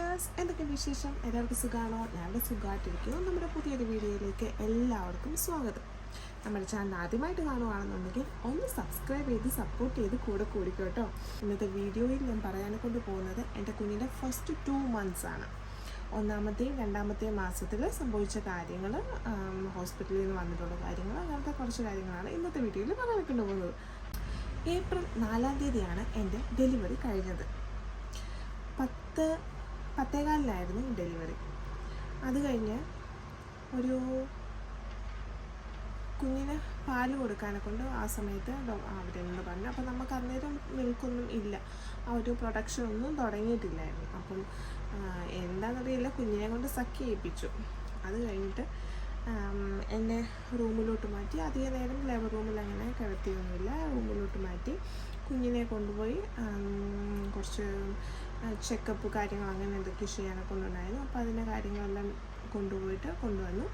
Viewers, എന്തൊക്കെയാണ് വിശേഷം? എല്ലാവർക്കും സുഖമാണോ? ഞാനിവിടെ സുഖമായിട്ടിരിക്കുന്നു. നമ്മുടെ പുതിയൊരു വീഡിയോയിലേക്ക് എല്ലാവർക്കും സ്വാഗതം. നമ്മുടെ ചാനൽ ആദ്യമായിട്ട് കാണുകയാണെന്നുണ്ടെങ്കിൽ ഒന്ന് സബ്സ്ക്രൈബ് ചെയ്ത് സപ്പോർട്ട് ചെയ്ത് കൂടെ കൂടിക്കോട്ടോ. ഇന്നത്തെ വീഡിയോയിൽ ഞാൻ പറയാൻ കൊണ്ട് പോകുന്നത് എൻ്റെ കുഞ്ഞിൻ്റെ ഫസ്റ്റ് 2 months ആണ്. ഒന്നാമത്തെയും രണ്ടാമത്തെയും മാസത്തിൽ സംഭവിച്ച കാര്യങ്ങൾ, ഹോസ്പിറ്റലിൽ നിന്ന് വന്നിട്ടുള്ള കാര്യങ്ങൾ, അങ്ങനത്തെ കുറച്ച് കാര്യങ്ങളാണ് ഇന്നത്തെ വീഡിയോയിൽ പറയാൻ കൊണ്ട് പോകുന്നത്. ഏപ്രിൽ 4-ാം തീയതിയാണ് എൻ്റെ ഡെലിവറി കഴിഞ്ഞത്. 10:15 ഡെലിവറി. അത് കഴിഞ്ഞ് ഒരു കുഞ്ഞിന് പാല് കൊടുക്കാനെ കൊണ്ട് ആ സമയത്ത് അവരെന്ന് പറഞ്ഞു. അപ്പം നമുക്ക് അന്നേരം മിൽക്കൊന്നും ഇല്ല, ആ ഒരു പ്രൊഡക്ഷൻ ഒന്നും തുടങ്ങിയിട്ടില്ലായിരുന്നു. അപ്പം എന്താണെന്നറിയില്ല, കുഞ്ഞിനെ കൊണ്ട് സഖ്യ ചെയ്യിപ്പിച്ചു. അത് കഴിഞ്ഞിട്ട് എന്നെ റൂമിലോട്ട് മാറ്റി. അധികം നേരം ലേബർ റൂമിൽ അങ്ങനെ കിടത്തിയൊന്നുമില്ല. റൂമിലോട്ട് മാറ്റി കുഞ്ഞിനെ കൊണ്ടുപോയി കുറച്ച് ചെക്കപ്പ് കാര്യങ്ങൾ അങ്ങനെ എന്തൊക്കെ ചെയ്യാനൊക്കെ കൊണ്ടുണ്ടായിരുന്നു. അപ്പോൾ അതിൻ്റെ കാര്യങ്ങളെല്ലാം കൊണ്ടുവന്നു.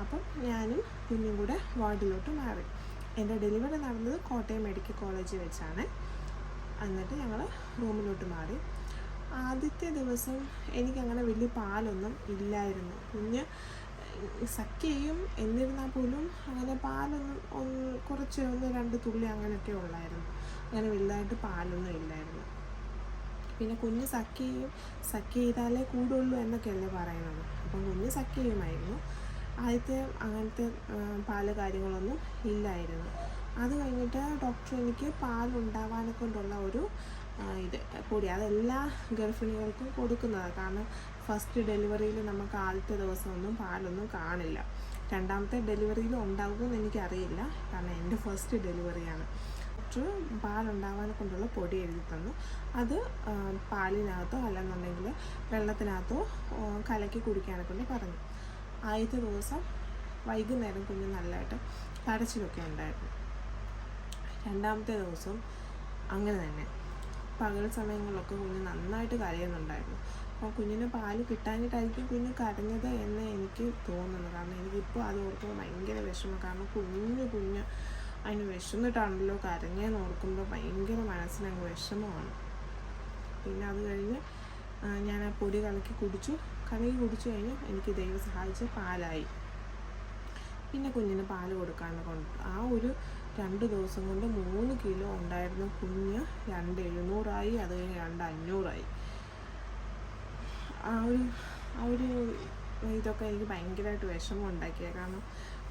അപ്പം ഞാനും കുഞ്ഞും കൂടെ വാർഡിലോട്ട് മാറി. എൻ്റെ ഡെലിവറി നടന്നത് കോട്ടയം മെഡിക്കൽ കോളേജിൽ വെച്ചാണ്. എന്നിട്ട് ഞങ്ങൾ റൂമിലോട്ട് മാറി. ആദ്യത്തെ ദിവസം എനിക്കങ്ങനെ വലിയ പാലൊന്നും ഇല്ലായിരുന്നു. കുഞ്ഞ് സഖ്യയും എന്നിരുന്നാൽ പോലും അങ്ങനെ പാലൊന്നും കുറച്ച് 1-2 തുള്ളി അങ്ങനെയൊക്കെ ഉള്ളായിരുന്നു. അങ്ങനെ വലുതായിട്ട് പാലൊന്നും ഇല്ലായിരുന്നു. പിന്നെ കുഞ്ഞ് സഖ്യ ചെയ്താലേ കൂടുള്ളൂ എന്നൊക്കെയല്ലേ പറയുന്നത്. അപ്പം കുഞ്ഞ് സഖ്യ ചെയ്യുമായിരുന്നു. ആദ്യത്തെ അങ്ങനത്തെ പാല് കാര്യങ്ങളൊന്നും ഇല്ലായിരുന്നു. അത് കഴിഞ്ഞിട്ട് ഡോക്ടർ എനിക്ക് പാലുണ്ടാവാനെ കൊണ്ടുള്ള ഒരു പൊടി, അതെല്ലാ ഗർഭിണികൾക്കും കൊടുക്കുന്നതാണ്. കാരണം ഫസ്റ്റ് ഡെലിവറിയിൽ നമുക്ക് ആദ്യത്തെ ദിവസമൊന്നും പാലൊന്നും കാണില്ല. രണ്ടാമത്തെ ഡെലിവറിയിൽ ഉണ്ടാകുമെന്ന് എനിക്കറിയില്ല, കാരണം എൻ്റെ ഫസ്റ്റ് ഡെലിവറിയാണ്. ഡോക്ടർ പാലുണ്ടാവാനെ കൊണ്ടുള്ള പൊടി എഴുതി തന്നു. അത് പാലിനകത്തോ അല്ലെന്നുണ്ടെങ്കിൽ വെള്ളത്തിനകത്തോ കലക്കി കുടിക്കാനെ കൊണ്ട് പറഞ്ഞു. ആദ്യത്തെ ദിവസം വൈകുന്നേരം കുഞ്ഞ് നല്ലതായിട്ട് കരച്ചിലൊക്കെ ഉണ്ടായിരുന്നു. രണ്ടാമത്തെ ദിവസം അങ്ങനെ തന്നെ പകൽ സമയങ്ങളിലൊക്കെ കുഞ്ഞ് നന്നായിട്ട് കരയുന്നുണ്ടായിരുന്നു. അപ്പോൾ കുഞ്ഞിന് പാല് കിട്ടാനായിട്ടായിരിക്കും കുഞ്ഞ് കരഞ്ഞത് എന്ന് എനിക്ക് തോന്നുന്നു. കാരണം എനിക്കിപ്പോൾ അത് ഓർക്കുമ്പോൾ ഭയങ്കര വിഷമം. കാരണം കുഞ്ഞ് അതിന് വിശന്നിട്ടാണല്ലോ കരഞ്ഞെന്ന് ഓർക്കുമ്പോൾ ഭയങ്കര മനസ്സിനങ്ങ് വിഷമമാണ്. പിന്നെ അത് കഴിഞ്ഞ് ഞാൻ ആ പൊടി കലക്കി കുടിച്ചു കഴിഞ്ഞ് എനിക്ക് ദൈവം സഹായിച്ച് പാലായി. പിന്നെ കുഞ്ഞിന് പാല് കൊടുക്കാണ്ട് കൊണ്ട് ആ ഒരു 2 ദിവസം കൊണ്ട് 3 കിലോ ഉണ്ടായിരുന്ന കുഞ്ഞ് 2,700 അത് കഴിഞ്ഞ് 2,500. ആ ഒരു ഇതൊക്കെ എനിക്ക് ഭയങ്കരമായിട്ട് വിഷമം ഉണ്ടാക്കിയത്. കാരണം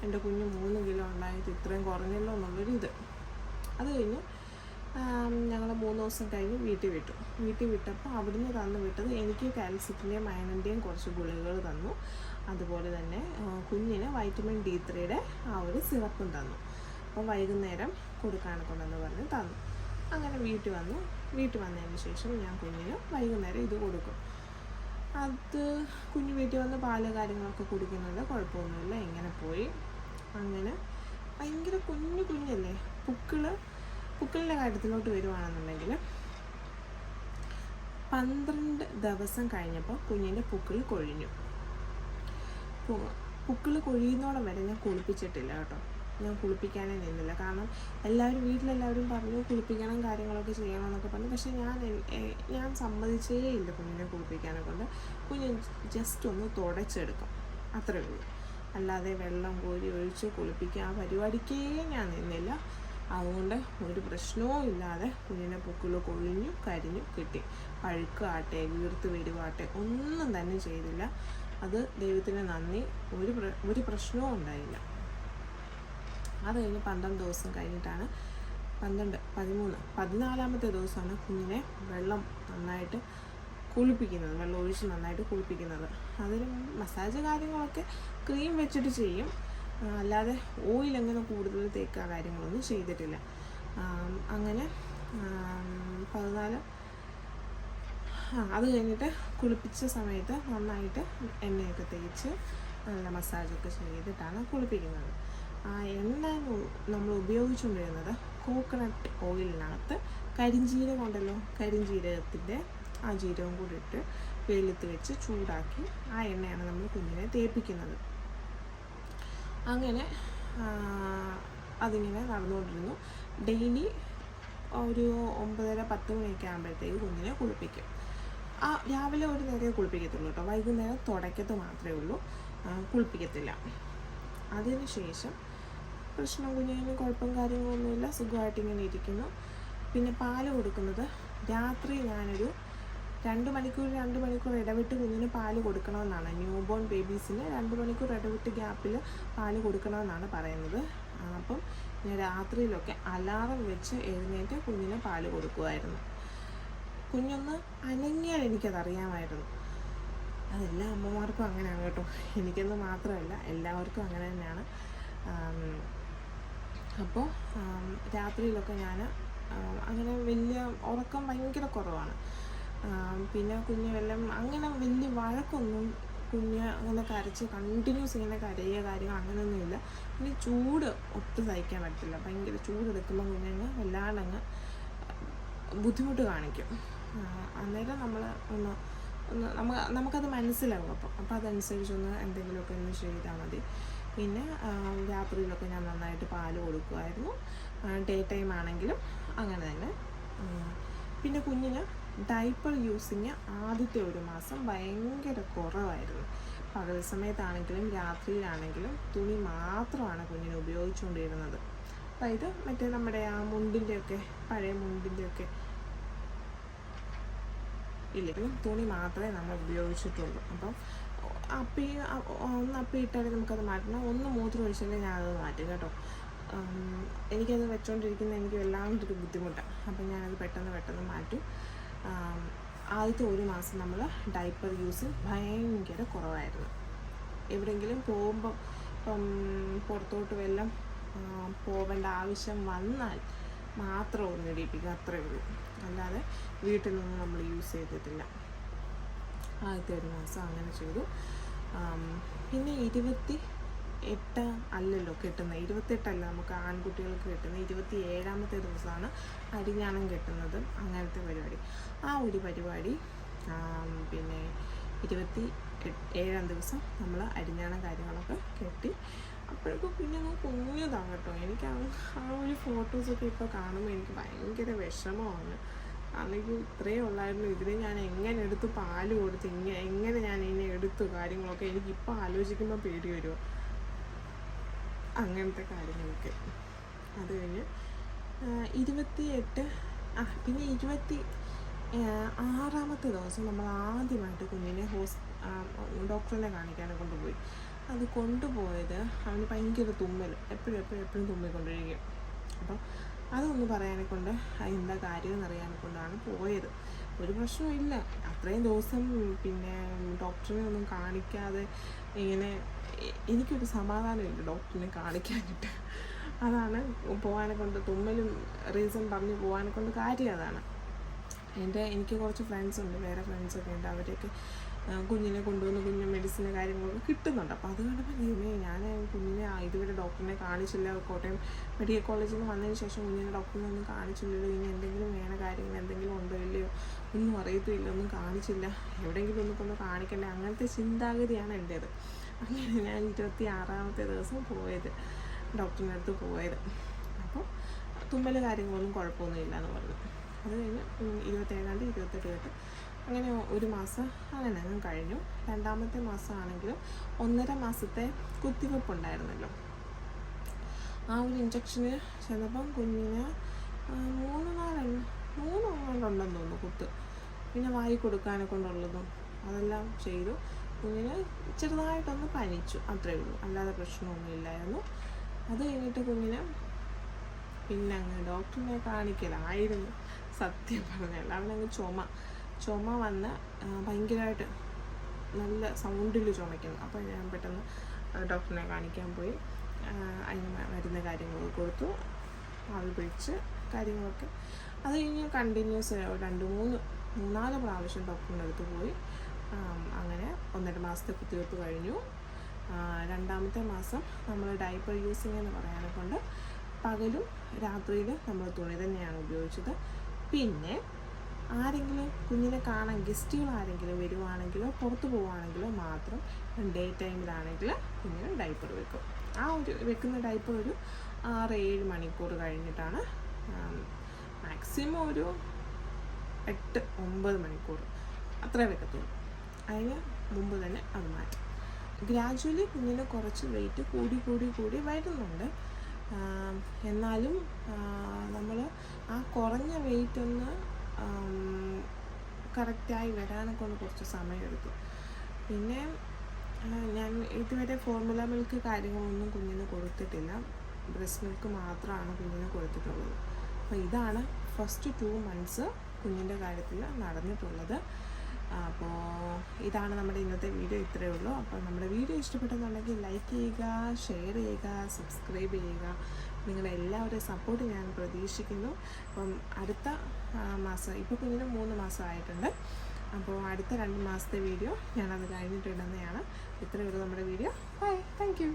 എൻ്റെ കുഞ്ഞ് 3 കിലോ ഉണ്ടായത് ഇത്രയും കുറഞ്ഞല്ലോ എന്നുള്ളൊരു ഇത്. അത് കഴിഞ്ഞ് ഞങ്ങൾ 3 ദിവസം കഴിഞ്ഞ് വീട്ടിൽ വിട്ടപ്പോൾ അവിടുന്ന് വിട്ടത് എനിക്ക് കാൽസ്യത്തിൻ്റെയും അയണിൻ്റെയും കുറച്ച് ഗുളികകൾ തന്നു. അതുപോലെ തന്നെ കുഞ്ഞിന് വൈറ്റമിൻ D3 ആ ഒരു സിറപ്പും തന്നു. അപ്പോൾ വൈകുന്നേരം കൊടുക്കാനെ കൊണ്ടെന്ന് പറഞ്ഞ് തന്നു. അങ്ങനെ വീട്ടിൽ വന്നതിന് ശേഷം ഞാൻ കുഞ്ഞിന് വൈകുന്നേരം ഇത് കൊടുക്കും. അത് കുഞ്ഞ് വീട്ടിൽ വന്ന് പാല് കാര്യങ്ങളൊക്കെ കുടിക്കുന്നുണ്ട്, കുഴപ്പമൊന്നുമില്ല. ഇങ്ങനെ പോയി. അങ്ങനെ ഭയങ്കര കുഞ്ഞല്ലേ. പുക്കിളിൻ്റെ കാര്യത്തിലോട്ട് വരുവാണെന്നുണ്ടെങ്കിൽ 12 ദിവസം കഴിഞ്ഞപ്പോൾ കുഞ്ഞിൻ്റെ പുക്കിൾ കൊഴിഞ്ഞു. പുക്കിൾ കൊഴിയുന്നോളം വരെ ഞാൻ കുളിപ്പിച്ചിട്ടില്ല കേട്ടോ. ഞാൻ കുളിപ്പിക്കാനേ നിന്നില്ല. കാരണം വീട്ടിലെല്ലാവരും പറഞ്ഞു കുളിപ്പിക്കണം, കാര്യങ്ങളൊക്കെ ചെയ്യണം എന്നൊക്കെ പറഞ്ഞു. പക്ഷേ ഞാൻ സമ്മതിച്ചേ ഇല്ല കുഞ്ഞിനെ കുളിപ്പിക്കാനെ കൊണ്ട്. കുഞ്ഞ് ജസ്റ്റ് ഒന്ന് തുടച്ചെടുക്കും, അത്രയേ ഉള്ളൂ. അല്ലാതെ വെള്ളം കോരി ഒഴിച്ച് കുളിപ്പിക്കുക ആ പരിപാടിക്കേ ഞാൻ നിന്നില്ല. അതുകൊണ്ട് ഒരു പ്രശ്നവും ഇല്ലാതെ കുഞ്ഞിനെ പുക്കിൾ കൊഴിഞ്ഞു കരിഞ്ഞു കിട്ടി. പഴുക്കാട്ടെ വീർത്ത് വരുവാട്ടെ ഒന്നും തന്നെ ചെയ്തില്ല. അത് ദൈവത്തിന് നന്ദി. ഒരു പ്രശ്നവും ഉണ്ടായില്ല. അത് കഴിഞ്ഞ് 12 ദിവസം കഴിഞ്ഞിട്ടാണ് 14-ാമത്തെ ദിവസമാണ് കുഞ്ഞിനെ വെള്ളം ഒഴിച്ച് നന്നായിട്ട് കുളിപ്പിക്കുന്നത്. അതിന് മസാജ് കാര്യങ്ങളൊക്കെ ക്രീം വെച്ചിട്ട് ചെയ്യും, അല്ലാതെ ഓയിൽ അങ്ങനെ കൂടുതൽ തേക്കുക കാര്യങ്ങളൊന്നും ചെയ്തിട്ടില്ല. അങ്ങനെ 14 അത് കഴിഞ്ഞിട്ട് കുളിപ്പിച്ച സമയത്ത് നന്നായിട്ട് എണ്ണയൊക്കെ തേച്ച് നല്ല മസാജൊക്കെ ചെയ്തിട്ടാണ് കുളിപ്പിക്കുന്നത്. ആ എണ്ണ നമ്മൾ ഉപയോഗിച്ചുകൊണ്ടിരുന്നത് കോക്കനട്ട് ഓയിലിനകത്ത് കരിഞ്ജീരകത്തിൻ്റെ ആ ജീരകം കൂടി ഇട്ട് വെയിലത്ത് വെച്ച് ചൂടാക്കി ആ എണ്ണയാണ് നമ്മൾ കുഞ്ഞിനെ തേപ്പിക്കുന്നത്. അങ്ങനെ അതിങ്ങനെ നടന്നുകൊണ്ടിരുന്നു. ഡെയിലി ഒരു 9:30-10 മണിയൊക്കെ ആകുമ്പോഴത്തേക്ക് കുഞ്ഞിനെ കുളിപ്പിക്കും. രാവിലെ ഒരു നേരം കുളിപ്പിക്കത്തുള്ളൂ കേട്ടോ, വൈകുന്നേരം തുടക്കത്ത് മാത്രമേ ഉള്ളൂ, കുളിപ്പിക്കത്തില്ല. അതിന് ശേഷം പ്രശ്നം, കുഞ്ഞിന് കുഴപ്പം കാര്യങ്ങളൊന്നുമില്ല, സുഖമായിട്ട് ഇങ്ങനെ ഇരിക്കുന്നു. പിന്നെ പാല് കൊടുക്കുന്നത് രാത്രി ഞാനൊരു 2 മണിക്കൂർ ഇടവിട്ട് കുഞ്ഞിന് പാല് കൊടുക്കണമെന്നാണ്. ന്യൂ ബോൺ ബേബീസിന് 2 മണിക്കൂർ ഇടവിട്ട് ഗ്യാപ്പിൽ പാല് കൊടുക്കണമെന്നാണ് പറയുന്നത്. അപ്പം ഞാൻ രാത്രിയിലൊക്കെ അലാറം വെച്ച് എഴുന്നേറ്റ് കുഞ്ഞിന് പാല് കൊടുക്കുമായിരുന്നു. കുഞ്ഞൊന്ന് അനങ്ങിയാൽ എനിക്കതറിയാമായിരുന്നു. അതെല്ലാ അമ്മമാർക്കും അങ്ങനെയാണ് കേട്ടോ, എനിക്കെന്ന് മാത്രമല്ല എല്ലാവർക്കും അങ്ങനെ തന്നെയാണ്. അപ്പോൾ രാത്രിയിലൊക്കെ ഞാൻ അങ്ങനെ വലിയ ഉറക്കം ഭയങ്കര കുറവാണ്. പിന്നെ കുഞ്ഞ് അങ്ങനെ വലിയ വഴക്കൊന്നും, കുഞ്ഞ് അങ്ങനെ കരച്ച് കണ്ടിന്യൂസ് ഇങ്ങനെ കരയുക കാര്യങ്ങൾ അങ്ങനെയൊന്നുമില്ല. പിന്നെ ചൂട് ഒട്ടും സഹിക്കാൻ പറ്റില്ല. ഭയങ്കര ചൂടെടുക്കുമ്പോൾ കുഞ്ഞങ്ങ് വല്ലാണ്ടങ്ങ് ബുദ്ധിമുട്ട് കാണിക്കും. അന്നേരം നമ്മൾ നമുക്കത് മനസ്സിലാവും. അപ്പോൾ അതനുസരിച്ചൊന്ന് എന്തെങ്കിലുമൊക്കെ ഒന്ന് ചെയ്താൽ മതി. പിന്നെ രാത്രിയിലൊക്കെ ഞാൻ നന്നായിട്ട് പാല് കൊടുക്കുമായിരുന്നു, ഡേ ടൈം ആണെങ്കിലും അങ്ങനെ തന്നെ. പിന്നെ കുഞ്ഞിന് ഡൈപ്പർ യൂസിങ് ആദ്യത്തെ 1 മാസം ഭയങ്കര കുറവായിരുന്നു. പകൽ സമയത്താണെങ്കിലും രാത്രിയിലാണെങ്കിലും തുണി മാത്രമാണ് കുഞ്ഞിന് ഉപയോഗിച്ചുകൊണ്ടിരുന്നത്. അതായത് മറ്റേ നമ്മുടെ ആ മുണ്ടിൻ്റെയൊക്കെ, പഴയ മുണ്ടിൻ്റെയൊക്കെ ഇല്ലെങ്കിലും തുണി മാത്രമേ നമ്മൾ ഉപയോഗിച്ചിട്ടുള്ളൂ. അപ്പം ഒന്ന് അപ്പിയിട്ടാലേ നമുക്കത് മാറ്റണം, ഒന്ന് മൂത്രം ഒഴിച്ചാലേ ഞാനത് മാറ്റും കേട്ടോ. എനിക്കത് വെച്ചുകൊണ്ടിരിക്കുന്നത് എനിക്ക് വല്ലാണ്ടൊരു ബുദ്ധിമുട്ടാണ്. അപ്പം ഞാനത് പെട്ടെന്ന് മാറ്റും. ആദ്യത്തെ 1 മാസം നമ്മൾ ഡൈപ്പർ യൂസ് ഭയങ്കര കുറവായിരുന്നു. എവിടെയെങ്കിലും പോകുമ്പം പുറത്തോട്ട് വല്ലതും പോവേണ്ട ആവശ്യം വന്നാൽ മാത്രം ഒന്ന് ഇടിപ്പിക്കുക, അത്രയേ ഉള്ളൂ. അല്ലാതെ വീട്ടിൽ നിന്നും നമ്മൾ യൂസ് ചെയ്തിട്ടില്ല. ആദ്യത്തെ 1 മാസം അങ്ങനെ ചെയ്തു. പിന്നെ 28 അല്ലല്ലോ കെട്ടുന്നത്, 28 നമുക്ക് ആൺകുട്ടികൾക്ക് കെട്ടുന്നത്, 27ാമത്തെ ദിവസമാണ് അരിഞ്ഞാണം കെട്ടുന്നത്. അങ്ങനത്തെ പരിപാടി, ആ ഒരു പരിപാടി. പിന്നെ 27ാം ദിവസം നമ്മൾ അരിഞ്ഞാണം കാര്യങ്ങളൊക്കെ കെട്ടി. അപ്പോഴേക്കും കുഞ്ഞങ്ങ് കുഞ്ഞതാണ് കേട്ടോ. എനിക്ക് ആ ഒരു ഫോട്ടോസൊക്കെ ഇപ്പോൾ കാണുമ്പോൾ എനിക്ക് ഭയങ്കര വിഷമമാണ്. അല്ലെങ്കിൽ ഇത്രയേ ഉള്ളായിരുന്നു, ഇതിനെ ഞാൻ എങ്ങനെ എടുത്ത് പാല് കൊടുത്ത് എങ്ങനെ ഞാൻ ഇതിനെ എടുത്തു കാര്യങ്ങളൊക്കെ എനിക്കിപ്പോൾ ആലോചിക്കുമ്പോൾ പേടി വരുമോ, അങ്ങനത്തെ കാര്യങ്ങളൊക്കെ. അത് കഴിഞ്ഞ് 28 പിന്നെ 26ാമത്തെ ദിവസം നമ്മൾ ആദ്യമായിട്ട് കുഞ്ഞിനെ ഡോക്ടറിനെ കാണിക്കാനെ കൊണ്ടുപോയി. അത് കൊണ്ടുപോയത് അവന് ഭയങ്കര തുമ്മൽ, എപ്പോഴും തുമ്മിക്കൊണ്ടിരിക്കും. അപ്പോൾ അതൊന്ന് പറയാനെ കൊണ്ട് എന്താ കാര്യം എന്നറിയാനെ കൊണ്ടാണ് പോയത്. ഒരു പ്രശ്നമില്ല, അത്രയും ദിവസം പിന്നെ ഡോക്ടറിനെ ഒന്നും കാണിക്കാതെ ഇങ്ങനെ എനിക്കൊരു സമാധാനമില്ല ഡോക്ടറിനെ കാണിക്കാനിട്ട്. അതാണ് പോകാനെ കൊണ്ട്, തുമ്മലും റീസൺ പറഞ്ഞ് പോകാനെ കൊണ്ട് കാര്യം അതാണ്. എനിക്ക് കുറച്ച് ഫ്രണ്ട്സുണ്ട്, വേറെ ഫ്രണ്ട്സൊക്കെ ഉണ്ട്, അവരൊക്കെ കുഞ്ഞിനെ കൊണ്ടുവന്ന് കുഞ്ഞ് മെഡിസിന് കാര്യങ്ങളൊക്കെ കിട്ടുന്നുണ്ട്. അപ്പോൾ അത് കണ്ടപ്പോൾ ഞാൻ കുഞ്ഞിനെ ഇതുവരെ ഡോക്ടറിനെ കാണിച്ചില്ല, കോട്ടയം മെഡിക്കൽ കോളേജിൽ നിന്ന് വന്നതിന് ശേഷം കുഞ്ഞിനെ ഡോക്ടറിനെ ഒന്നും കാണിച്ചില്ലല്ലോ, ഇനി എന്തെങ്കിലും വേണ കാര്യങ്ങൾ എന്തെങ്കിലും ഉണ്ടോ ഇല്ലയോ ഒന്നും അറിയത്തില്ല, ഒന്നും കാണിച്ചില്ല, എവിടെയെങ്കിലും ഒന്ന് കൊണ്ട് കാണിക്കണ്ടേ, അങ്ങനത്തെ ചിന്താഗതിയാണ് എൻ്റേത്. അങ്ങനെ ഞാൻ 26ാമത്തെ ദിവസം ഡോക്ടറിൻ്റെ അടുത്ത് പോയത്. അപ്പോൾ തുമ്മൽ കാര്യങ്ങളൊന്നും കുഴപ്പമൊന്നുമില്ല എന്ന് പറഞ്ഞു. അത് കഴിഞ്ഞ് 27ാം തീയതി 28 അങ്ങനെ 1 മാസം അങ്ങനെ കഴിഞ്ഞു. 2ാമത്തെ മാസമാണെങ്കിലും 1.5 മാസത്തെ കുത്തിവെപ്പുണ്ടായിരുന്നല്ലോ. ആ ഒരു ഇഞ്ചക്ഷന് ചെന്നപ്പം കുഞ്ഞിന് 3 ഉണ്ടെന്ന് തോന്നുന്നു കുത്ത്. പിന്നെ വായി കൊടുക്കാനെ കൊണ്ടുള്ളതും അതെല്ലാം ചെയ്തു. കുഞ്ഞിന് ചെറുതായിട്ടൊന്ന് പനിച്ചു, അത്രയേ ഉള്ളൂ, അല്ലാതെ പ്രശ്നമൊന്നും ഇല്ലായിരുന്നു. അത് കഴിഞ്ഞിട്ട് കുഞ്ഞിന് പിന്നെ അങ്ങ് ഡോക്ടറിനെ കാണിക്കലായിരുന്നു സത്യം പറഞ്ഞാൽ. അവനങ്ങ് ചുമ വന്ന് ഭയങ്കരമായിട്ട് നല്ല സൗണ്ടിൽ ചുമയ്ക്കുന്നു. അപ്പോൾ ഞാൻ പെട്ടെന്ന് ഡോക്ടറിനെ കാണിക്കാൻ പോയി. അതിന് മരുന്ന് കാര്യങ്ങളൊക്കെ കൊടുത്തു, ആൾ പിടിച്ച് കാര്യങ്ങളൊക്കെ. അത് കഴിഞ്ഞ് കണ്ടിന്യൂസ് 2-3-4 പ്രാവശ്യം ഡോക്ടറിൻ്റെ അടുത്ത് പോയി. അങ്ങനെ 1.5 മാസത്തെ കുത്തിവെപ്പ് കഴിഞ്ഞു. 2ാമത്തെ മാസം നമ്മൾ ഡൈപ്പർ യൂസിങ് എന്ന് പറയാനെ കൊണ്ട് പകലും രാത്രിയിൽ നമ്മൾ തുണി തന്നെയാണ് ഉപയോഗിച്ചത്. പിന്നെ ആരെങ്കിലും കുഞ്ഞിനെ കാണാൻ ഗസ്റ്റുകൾ ആരെങ്കിലും വരുവാണെങ്കിലോ പുറത്ത് പോവുകയാണെങ്കിലോ മാത്രം ഡേ ടൈമിലാണെങ്കിൽ കുഞ്ഞിന് ഡൈപ്പർ വെക്കും. ആ ഒരു വെക്കുന്ന ഡൈപ്പർ ഒരു 6-7 മണിക്കൂർ കഴിഞ്ഞിട്ടാണ്, മാക്സിമം ഒരു 8-9 മണിക്കൂർ അത്രേ വെക്കത്തുള്ളൂ. അതിന് മുമ്പ് തന്നെ അത് മാറ്റി. ഗ്രാജുവലി കുഞ്ഞിന് കുറച്ച് വെയിറ്റ് കൂടി വരുന്നുണ്ട്. എന്നാലും നമ്മൾ ആ കുറഞ്ഞ വെയിറ്റ് ഒന്ന് കറക്റ്റായി വരാനൊക്കെ ഒന്ന് കുറച്ച് സമയമെടുത്തു. പിന്നെ ഞാൻ ഇതുവരെ ഫോർമുല മിൽക്ക് കാര്യങ്ങളൊന്നും കുഞ്ഞിന് കൊടുത്തിട്ടില്ല. ബ്രസ്റ്റ് മിൽക്ക് മാത്രമാണ് കുഞ്ഞിന് കൊടുത്തിട്ടുള്ളത്. അപ്പോൾ ഇതാണ് ഫസ്റ്റ് 2 months കുഞ്ഞിൻ്റെ കാര്യത്തിൽ നടന്നിട്ടുള്ളത്. അപ്പോൾ ഇതാണ് നമ്മുടെ ഇന്നത്തെ വീഡിയോ. ഇത്രയേ ഉള്ളൂ. അപ്പോൾ നമ്മുടെ വീഡിയോ ഇഷ്ടപ്പെട്ടെന്നുണ്ടെങ്കിൽ ലൈക്ക് ചെയ്യുക, ഷെയർ ചെയ്യുക, സബ്സ്ക്രൈബ് ചെയ്യുക. നിങ്ങളുടെ എല്ലാവരുടെയും സപ്പോർട്ട് ഞാൻ പ്രതീക്ഷിക്കുന്നു. അപ്പം അടുത്ത മാസം, ഇപ്പോൾ കുഞ്ഞിന് 3 മാസം ആയിട്ടുണ്ട്. അപ്പോൾ അടുത്ത 2 മാസത്തെ വീഡിയോ ഞാനത് കഴിഞ്ഞിട്ടിടുന്നതാണ്. ഇത്രയേ ഉള്ളൂ നമ്മുടെ വീഡിയോ. By, thank you.